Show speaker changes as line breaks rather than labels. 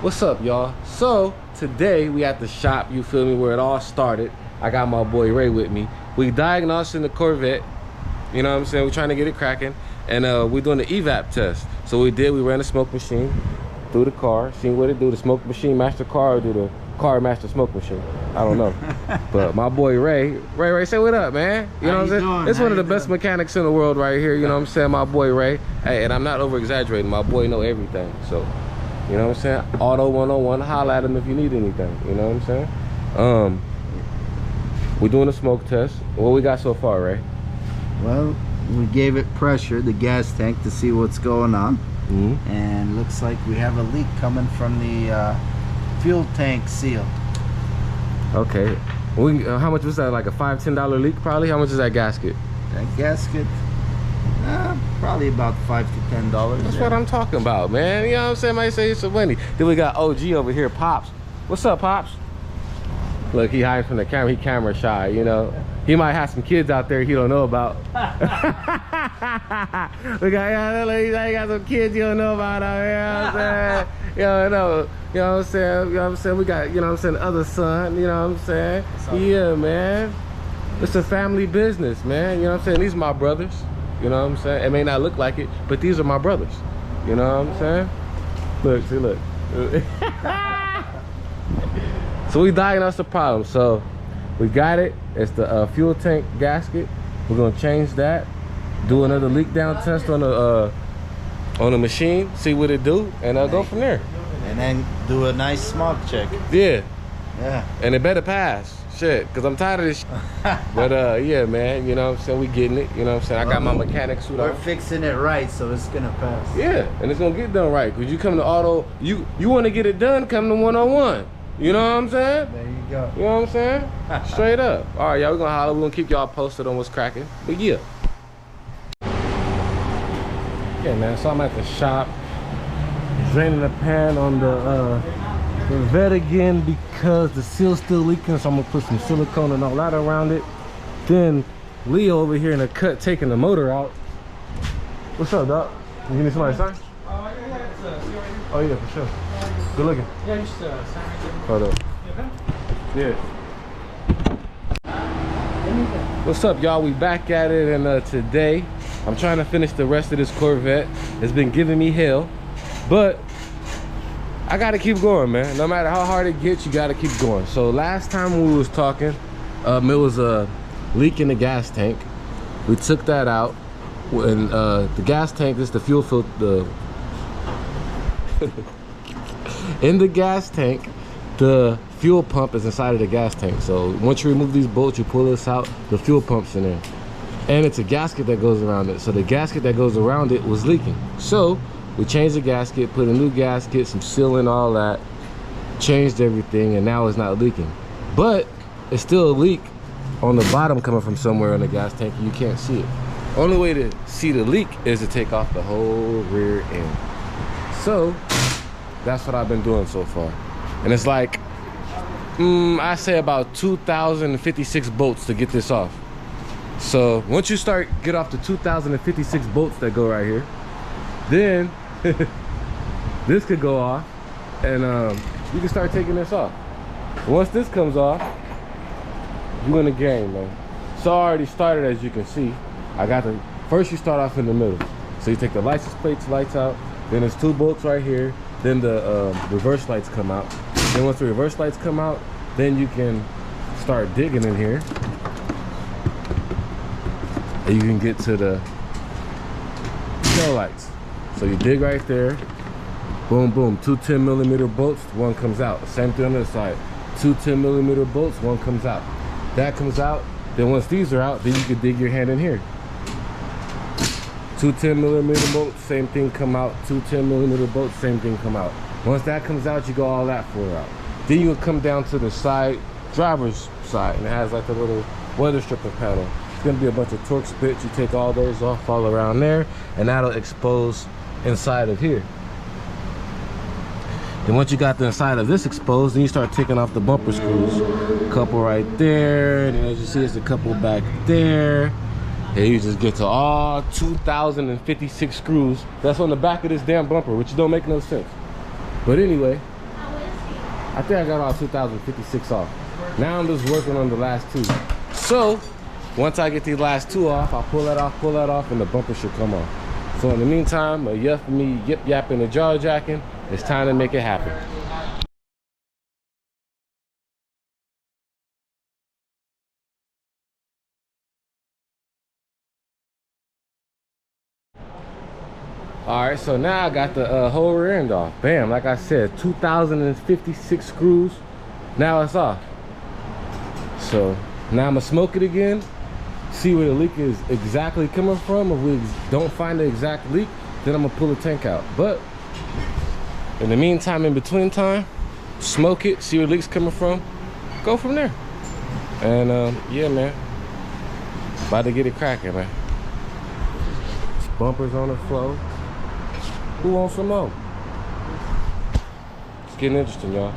What's up, y'all? So today we at the shop, you feel me, where it all started. I got my boy Ray with me. We diagnosing the Corvette, you know what I'm saying? We're trying to get it cracking, and we're doing the evap test. So we ran a smoke machine through the car, seen what it do. The smoke machine match the car, or do the car match the smoke machine? I don't know. But my boy Ray, say what up, man. You know what I'm saying? It's one of the best mechanics in the world right here, you know what I'm saying? My boy Ray. Hey, and I'm not over exaggerating, my boy know everything. So, you know what I'm saying? Auto 101, holla at him if you need anything, you know what I'm saying? We're doing a smoke test. What we got so far, Ray?
Well, we gave it pressure, the gas tank, to see what's going on.
Mm-hmm.
And looks like we have a leak coming from the fuel tank seal.
Okay. How much was that? Like a $5–10 leak probably? How much is that gasket?
That gasket, probably about $5 to $10.
That's what I'm talking about, man. You know what I'm saying? Might say it's some money. Then we got OG over here, Pops. What's up, Pops? Look, he hiding from the camera. He camera shy, you know. He might have some kids out there he don't know about. We got some kids you don't know about out here, you know what I'm saying? You know what I'm saying? You know what I'm saying? We got, you know what I'm saying, the other son, you know what I'm saying? Yeah, man. It's a family business, man. You know what I'm saying? These are my brothers. You know what I'm saying? It may not look like it, but these are my brothers. You know what I'm saying? Look, see, look. So we diagnosed the problem. So we got it. It's the fuel tank gasket. We're gonna change that. Do another leak down test on the machine. See what it do, and go from there.
And then do a nice smog check.
Yeah.
Yeah.
And it better pass. Shit, cause I'm tired of this. But yeah, man. You know what I'm saying? We getting it. You know what I'm saying? I got my mechanic suit on.
We're fixing it right, so it's gonna pass.
Yeah, and it's gonna get done right. Cause you come to auto, you want to get it done. Come to 101. You know what I'm saying?
There you go.
You know what I'm saying? Straight up. All right, y'all, we're gonna holler. We're gonna keep y'all posted on what's cracking. But yeah. Yeah, man, so I'm at the shop. Draining the pan on the Corvette again because the seal's still leaking. So I'm gonna put some silicone and all that around it. Then Leo over here in the cut taking the motor out. What's up, doc? You need somebody to sign? Oh yeah, for sure. Good looking.
Yeah, just sign right there.
Hold up.
You okay?
Yeah. What's up, y'all? We back at it, and today I'm trying to finish the rest of this Corvette. It's been giving me hell, but I gotta keep going, man. No matter how hard it gets, you gotta keep going. So last time we was talking, it was a leak in the gas tank. We took that out. When the gas tank is the fuel filter. In the gas tank, the fuel pump is inside of the gas tank. So once you remove these bolts, you pull this out, the fuel pump's in there. And it's a gasket that goes around it. So the gasket that goes around it was leaking. So we changed the gasket, put a new gasket, some sealing, all that, changed everything, and now it's not leaking. But it's still a leak on the bottom coming from somewhere in the gas tank, and you can't see it. Only way to see the leak is to take off the whole rear end. So that's what I've been doing so far. And it's like, I say about 2,056 bolts to get this off. So once you get off the 2,056 bolts that go right here, then this could go off, and you can start taking this off. Once this comes off, you're in the game, man. So I already started, as you can see. First you start off in the middle. So you take the license plates, lights out, then there's 2 bolts right here, then the reverse lights come out. Then once the reverse lights come out, then you can start digging in here. And you can get to the tail lights. So you dig right there, boom, boom, 2 10mm bolts, one comes out. Same thing on this side, 2 10mm bolts, one comes out. That comes out, then once these are out, then you can dig your hand in here. 2 10mm bolts, same thing come out. 2 10mm bolts, same thing come out. Once that comes out, you go all that floor out. Then you will come down to the side, driver's side, and it has like a little weather stripping panel. It's gonna be a bunch of torque spits. You take all those off, all around there, and that'll expose inside of here. Then once you got the inside of this exposed, then you start taking off the bumper screws. A couple right there, and as you see, there's a couple back there. And you just get to all 2,056 screws that's on the back of this damn bumper, which don't make no sense. But anyway, I think I got all 2056 off. Now I'm just working on the last two. So once I get these last two off, I'll pull that off, and the bumper should come off. So in the meantime, enough of me yip yapping and jaw jacking. It's time to make it happen. All right, so now I got the whole rear end off. Bam, like I said, 2056 screws. Now it's off. So now I'm gonna smoke it again, see where the leak is exactly coming from. If we don't find the exact leak, then I'm gonna pull the tank out. But in the meantime, in between time, smoke it, see where the leak's coming from, go from there. And yeah, man, about to get it cracking, man. Bumpers on the floor. Who wants some more? It's getting interesting, y'all.